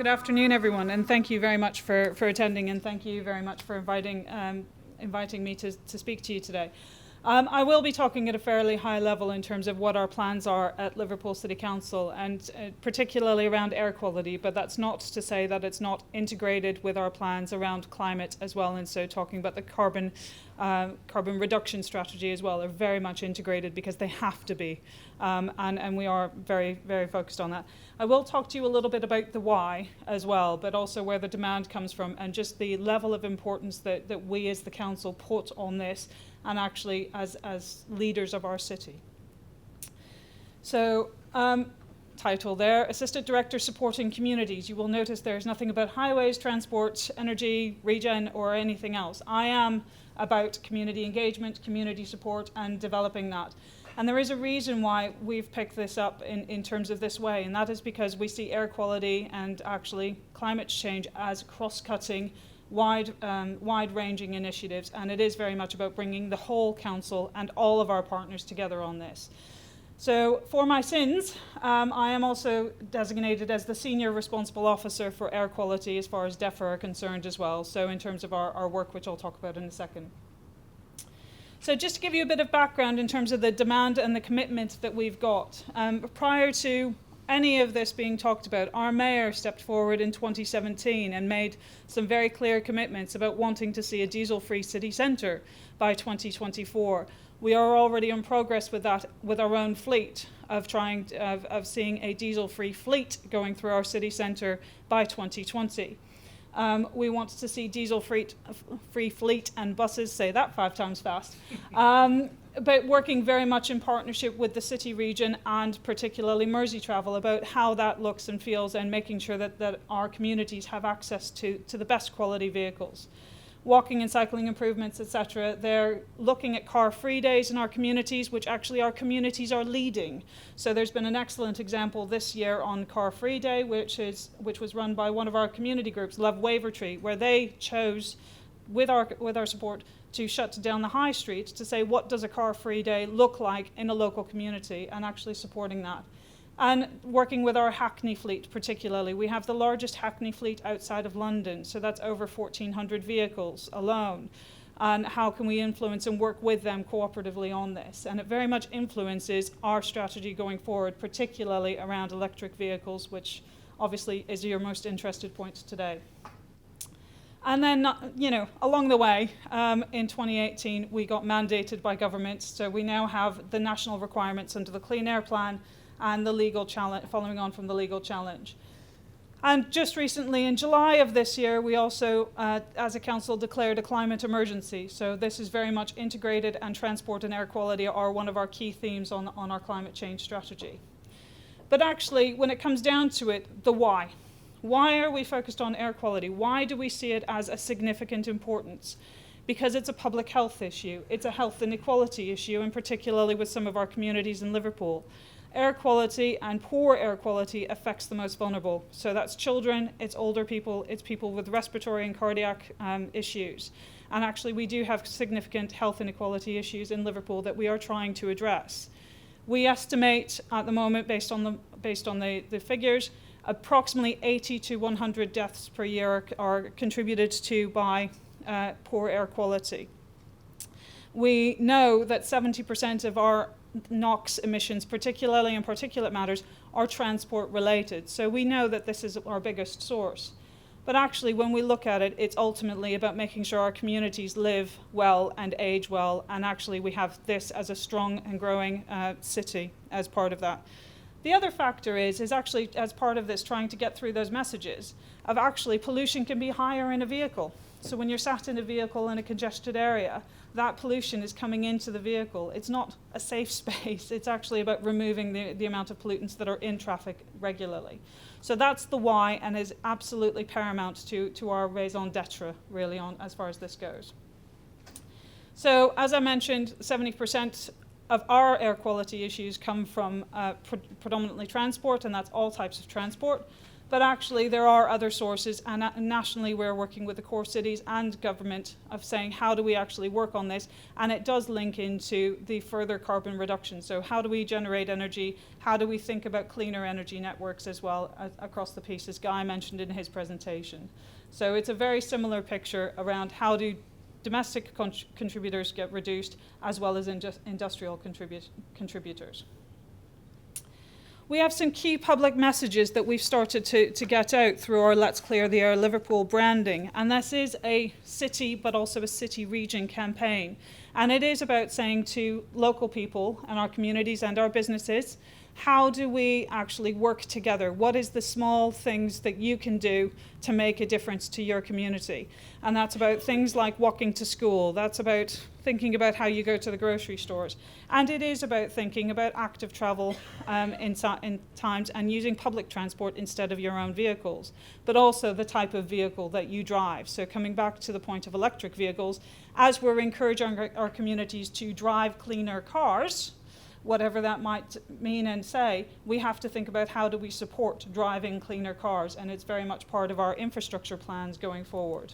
Good afternoon, everyone, and thank you very much for attending, and thank you very much for inviting me to speak to you today. I will be talking at a fairly high level in terms of what our plans are at Liverpool City Council, and particularly around air quality, but that's not to say that it's not integrated with our plans around climate as well, and so talking about the carbon reduction strategy as well are very much integrated because they have to be, and we are very, very focused on that. I will talk to you a little bit about the why as well, but also where the demand comes from and just the level of importance that we as the council put on this, and actually as leaders of our city. So, title there, Assistant Director Supporting Communities. You will notice there's nothing about highways, transport, energy, regen, or anything else. I am about community engagement, community support, and developing that. And there is a reason why we've picked this up in terms of this way, and that is because we see air quality and actually climate change as cross-cutting, wide-ranging initiatives, and it is very much about bringing the whole council and all of our partners together on this. So for my sins, I am also designated as the Senior Responsible Officer for Air Quality as far as DEFRA are concerned as well, so in terms of our work, which I'll talk about in a second. So just to give you a bit of background in terms of the demand and the commitment that we've got. Prior to any of this being talked about, our mayor stepped forward in 2017 and made some very clear commitments about wanting to see a diesel-free city centre by 2024. We are already in progress with that, with our own fleet, of seeing a diesel-free fleet going through our city centre by 2020. We want to see diesel-free fleet and buses, say that 5 times fast, but working very much in partnership with the city region and particularly Mersey Travel about how that looks and feels, and making sure that our communities have access to the best quality vehicles. Walking and cycling improvements, etc. They're looking at car-free days in our communities, which actually our communities are leading. So there's been an excellent example this year on Car-Free Day, which was run by one of our community groups, Love Wavertree, where they chose, with our support, to shut down the high street to say what does a car-free day look like in a local community, and actually supporting that. And working with our Hackney fleet particularly. We have the largest Hackney fleet outside of London, so that's over 1,400 vehicles alone. And how can we influence and work with them cooperatively on this? And it very much influences our strategy going forward, particularly around electric vehicles, which obviously is your most interested point today. And then, along the way, in 2018, we got mandated by government, so we now have the national requirements under the Clean Air Plan and the legal challenge, following on from the legal challenge. And just recently, in July of this year, we also, as a council, declared a climate emergency. So this is very much integrated, and transport and air quality are one of our key themes on our climate change strategy. But actually, when it comes down to it, the why. Why are we focused on air quality? Why do we see it as a significant importance? Because it's a public health issue. It's a health inequality issue, and particularly with some of our communities in Liverpool. Air quality and poor air quality affects the most vulnerable. So that's children, it's older people, it's people with respiratory and cardiac issues. And actually we do have significant health inequality issues in Liverpool that we are trying to address. We estimate at the moment, based on the figures, approximately 80 to 100 deaths per year are contributed to by poor air quality. We know that 70% of our NOx emissions, particularly in particulate matters, are transport related. So we know that this is our biggest source. But actually, when we look at it, it's ultimately about making sure our communities live well and age well, and actually we have this as a strong and growing city as part of that. The other factor is actually, as part of this, trying to get through those messages of actually pollution can be higher in a vehicle. So when you're sat in a vehicle in a congested area, that pollution is coming into the vehicle. It's not a safe space. It's actually about removing the amount of pollutants that are in traffic regularly. So that's the why, and is absolutely paramount to our raison d'etre, really, on as far as this goes. So as I mentioned, 70% of our air quality issues come from predominantly transport, and that's all types of transport. But actually, there are other sources, and nationally we're working with the core cities and government of saying, how do we actually work on this? And it does link into the further carbon reduction. So how do we generate energy? How do we think about cleaner energy networks as well across the piece, as Guy mentioned in his presentation? So it's a very similar picture around how do domestic contributors get reduced, as well as industrial contributors. We have some key public messages that we've started to get out through our Let's Clear the Air Liverpool branding. And this is a city, but also a city region campaign. And it is about saying to local people and our communities and our businesses, how do we actually work together? What is the small things that you can do to make a difference to your community? And that's about things like walking to school. That's about thinking about how you go to the grocery stores. And it is about thinking about active travel in times and using public transport instead of your own vehicles, but also the type of vehicle that you drive. So coming back to the point of electric vehicles, as we're encouraging our communities to drive cleaner cars, whatever that might mean and say, we have to think about how do we support driving cleaner cars, and it's very much part of our infrastructure plans going forward.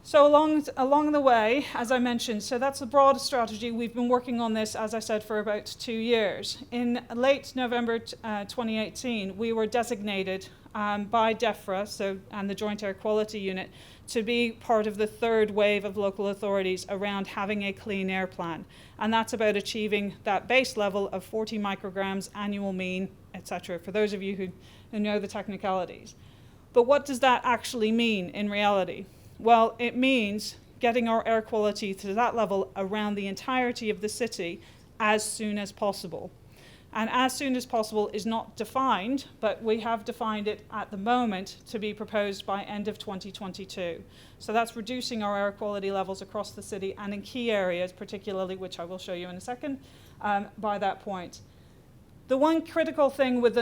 So along the way, as I mentioned, so that's a broad strategy. We've been working on this, as I said, for about 2 years. In late November 2018, we were designated by DEFRA, and the Joint Air Quality Unit, to be part of the third wave of local authorities around having a clean air plan. And that's about achieving that base level of 40 micrograms annual mean, etc., for those of you who know the technicalities. But what does that actually mean in reality? Well, it means getting our air quality to that level around the entirety of the city as soon as possible. And as soon as possible is not defined, but we have defined it at the moment to be proposed by end of 2022. So that's reducing our air quality levels across the city and in key areas, particularly, which I will show you in a second, by that point. The one critical thing with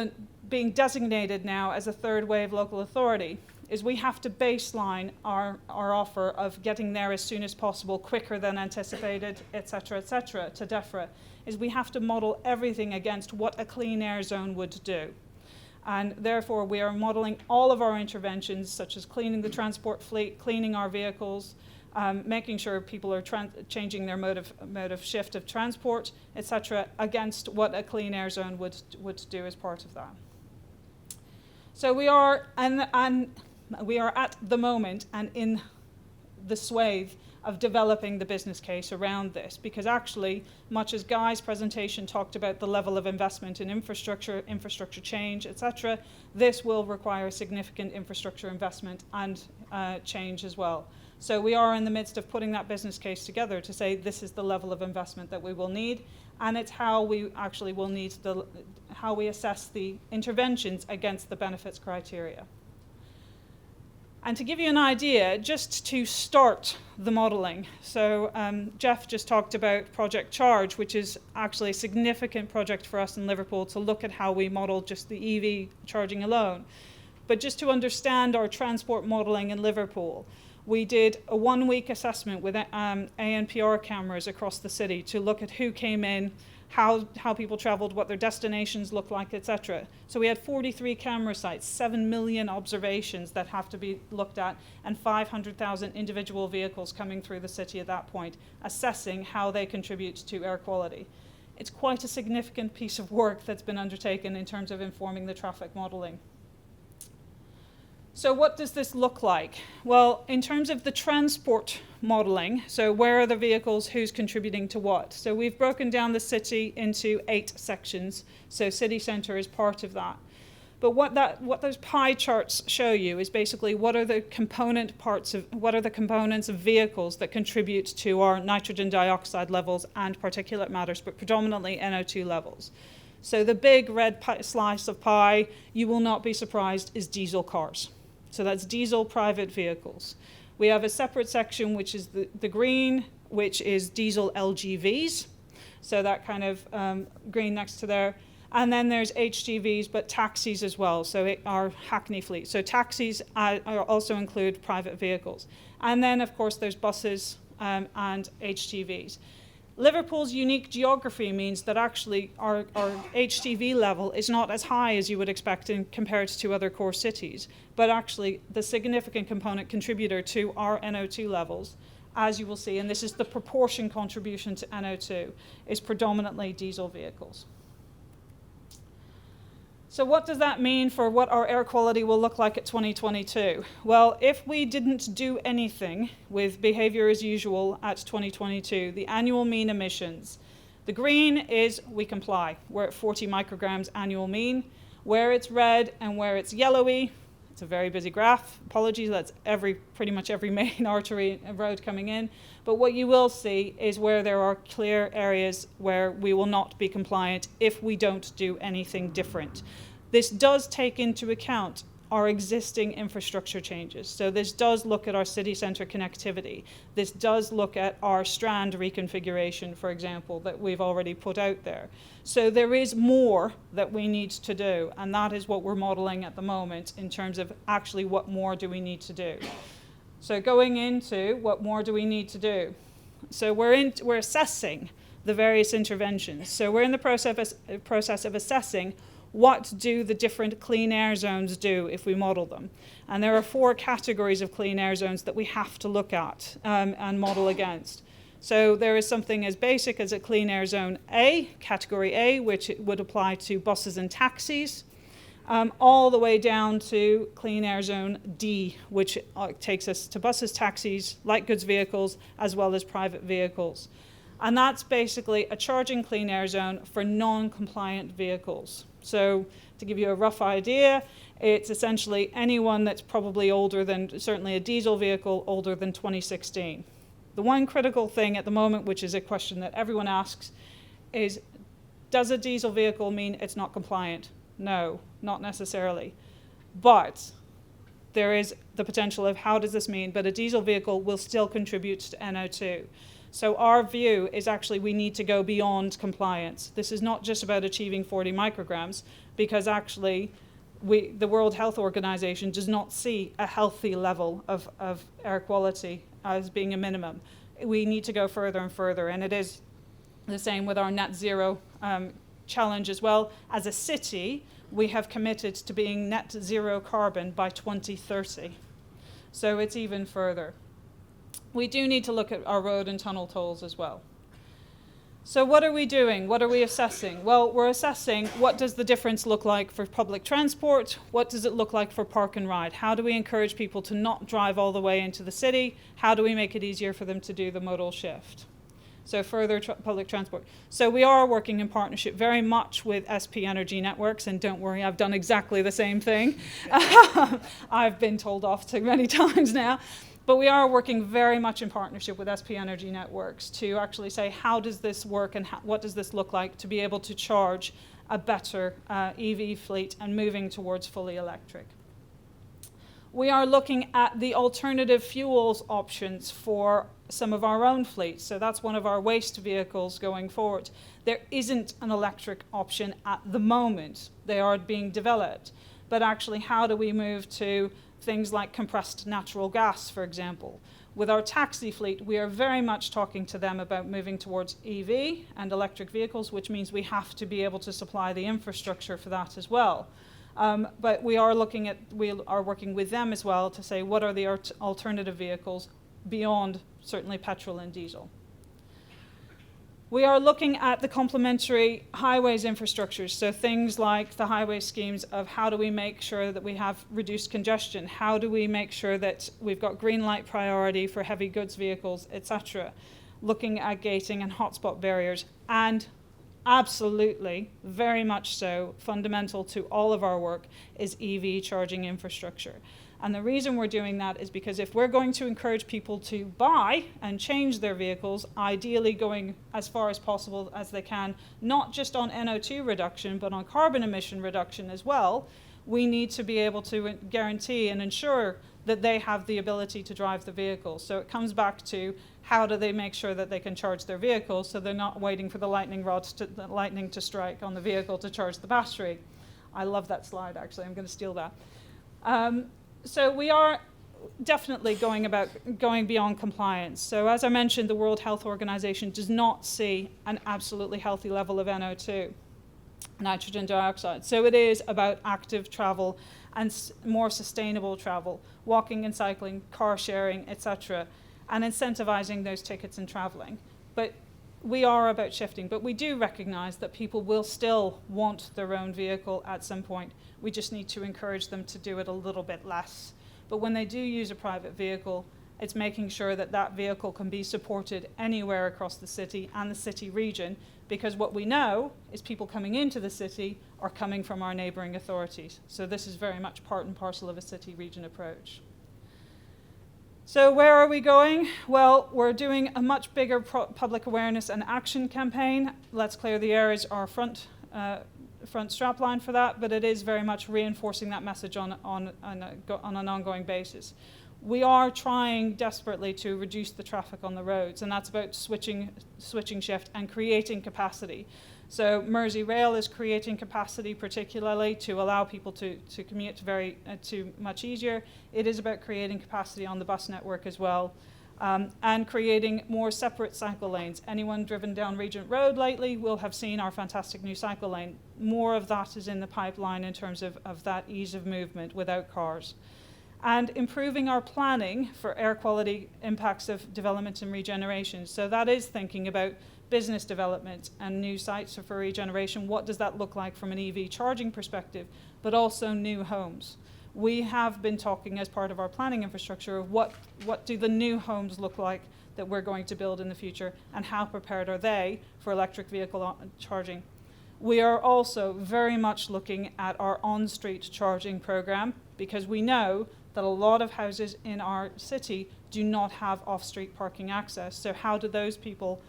being designated now as a third wave local authority is we have to baseline our offer of getting there as soon as possible, quicker than anticipated, et cetera, to DEFRA, is we have to model everything against what a clean air zone would do. And therefore, we are modeling all of our interventions, such as cleaning the transport fleet, cleaning our vehicles, making sure people are changing their mode of shift of transport, et cetera, against what a clean air zone would do as part of that. So we are, we are at the moment and in the swathe of developing the business case around this, because actually, much as Guy's presentation talked about the level of investment in infrastructure change, etc., this will require significant infrastructure investment and change as well. So we are in the midst of putting that business case together to say this is the level of investment that we will need, and it's how we actually will need how we assess the interventions against the benefits criteria. And to give you an idea, just to start the modelling, so Jeff just talked about Project Charge, which is actually a significant project for us in Liverpool to look at how we model just the Eevee charging alone. But just to understand our transport modelling in Liverpool, we did a 1-week assessment with ANPR cameras across the city to look at who came in, how people traveled, what their destinations looked like, etc. So we had 43 camera sites, 7 million observations that have to be looked at, and 500,000 individual vehicles coming through the city at that point, assessing how they contribute to air quality. It's quite a significant piece of work that's been undertaken in terms of informing the traffic modelling. So what does this look like? Well, in terms of the transport modelling, so where are the vehicles, who's contributing to what? So we've broken down the city into 8 sections, so city centre is part of that. But what those pie charts show you is basically what are the components of vehicles that contribute to our nitrogen dioxide levels and particulate matters, but predominantly NO2 levels. So the big red slice of pie, you will not be surprised, is diesel cars. So that's diesel private vehicles. We have a separate section, which is the green, which is diesel LGVs. So that kind of green next to there. And then there's HGVs, but taxis as well, so our Hackney fleet. So taxis also include private vehicles. And then, of course, there's buses and HGVs. Liverpool's unique geography means that actually our HTV level is not as high as you would expect compared to other core cities, but actually the significant component contributor to our NO2 levels, as you will see, and this is the proportion contribution to NO2, is predominantly diesel vehicles. So what does that mean for what our air quality will look like at 2022? Well, if we didn't do anything with behavior as usual at 2022, the annual mean emissions, the green is we comply. We're at 40 micrograms annual mean. Where it's red and where it's yellowy, it's a very busy graph. Apologies, that's pretty much every main artery and road coming in. But what you will see is where there are clear areas where we will not be compliant if we don't do anything different. This does take into account our existing infrastructure changes. So this does look at our city centre connectivity. This does look at our strand reconfiguration, for example, that we've already put out there. So there is more that we need to do, and that is what we're modelling at the moment in terms of actually what more do we need to do. So going into what more do we need to do. So we're assessing the various interventions. So we're in the process of assessing what do the different clean air zones do if we model them. And there are 4 categories of clean air zones that we have to look at and model against. So there is something as basic as a clean air zone A, category A, which would apply to buses and taxis, all the way down to clean air zone D, which takes us to buses, taxis, light goods vehicles, as well as private vehicles. And that's basically a charging clean air zone for non-compliant vehicles. So to give you a rough idea, it's essentially anyone that's probably older than, certainly a diesel vehicle, older than 2016. The one critical thing at the moment, which is a question that everyone asks, is does a diesel vehicle mean it's not compliant? No, not necessarily. But there is the potential of how does this mean, but a diesel vehicle will still contribute to NO2. So our view is actually we need to go beyond compliance. This is not just about achieving 40 micrograms, because actually the World Health Organization does not see a healthy level of air quality as being a minimum. We need to go further and further, and it is the same with our net zero challenge as well. As a city, we have committed to being net zero carbon by 2030. So it's even further. We do need to look at our road and tunnel tolls as well. So what are we doing? What are we assessing? Well, we're assessing what does the difference look like for public transport? What does it look like for park and ride? How do we encourage people to not drive all the way into the city? How do we make it easier for them to do the modal shift? So further public transport. So we are working in partnership very much with SP Energy Networks, and don't worry, I've done exactly the same thing. I've been told off too many times now. But we are working very much in partnership with SP Energy Networks to actually say how does this work and what does this look like to be able to charge a better EV fleet and moving towards fully electric. We are looking at the alternative fuels options for some of our own fleets. So that's one of our waste vehicles going forward. There isn't an electric option at the moment. They are being developed. But actually, how do we move to things like compressed natural gas, for example? With our taxi fleet, we are very much talking to them about moving towards EV and electric vehicles, which means we have to be able to supply the infrastructure for that as well. But we are working with them as well to say what are the alternative vehicles beyond certainly petrol and diesel. We are looking at the complementary highways infrastructures, so things like the highway schemes of how do we make sure that we have reduced congestion, how do we make sure that we've got green light priority for heavy goods vehicles, etc. Looking at gating and hotspot barriers, and absolutely, very much so, fundamental to all of our work is EV charging infrastructure. And the reason we're doing that is because if we're going to encourage people to buy and change their vehicles, ideally going as far as possible as they can, not just on NO2 reduction, but on carbon emission reduction as well, we need to be able to guarantee and ensure that they have the ability to drive the vehicle. So it comes back to how do they make sure that they can charge their vehicles so they're not waiting for the lightning to strike on the vehicle to charge the battery. I love that slide, actually. I'm going to steal that. So we are definitely going beyond compliance. So as I mentioned, the World Health Organization does not see an absolutely healthy level of NO2, nitrogen dioxide. So it is about active travel and more sustainable travel, walking and cycling, car sharing, etc., and incentivizing those tickets and traveling. But we are about shifting, but we do recognize that people will still want their own vehicle at some point. We just need to encourage them to do it a little bit less. But when they do use a private vehicle, it's making sure that that vehicle can be supported anywhere across the city and the city region, because what we know is people coming into the city are coming from our neighbouring authorities. So this is very much part and parcel of a city region approach. So where are we going? Well, we're doing a much bigger public awareness and action campaign. Let's Clear the Air is our front strapline for that, but it is very much reinforcing that message on an ongoing basis. We are trying desperately to reduce the traffic on the roads, and that's about switching shift and creating capacity. So Merseyrail is creating capacity particularly to allow people to commute to much easier. It is about creating capacity on the bus network as well, and creating more separate cycle lanes. Anyone driven down Regent Road lately will have seen our fantastic new cycle lane. More of that is in the pipeline in terms of that ease of movement without cars. And improving our planning for air quality impacts of development and regeneration. So that is thinking about business development and new sites for regeneration. What does that look like from an EV charging perspective, but also new homes? We have been talking as part of our planning infrastructure of what do the new homes look like that we're going to build in the future, and how prepared are they for electric vehicle charging. We are also very much looking at our on-street charging program, because we know that a lot of houses in our city do not have off-street parking access. So how do those people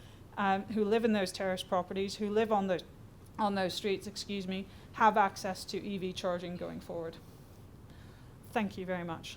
who live in those terrace properties, who live on those streets, have access to EV charging going forward? Thank you very much.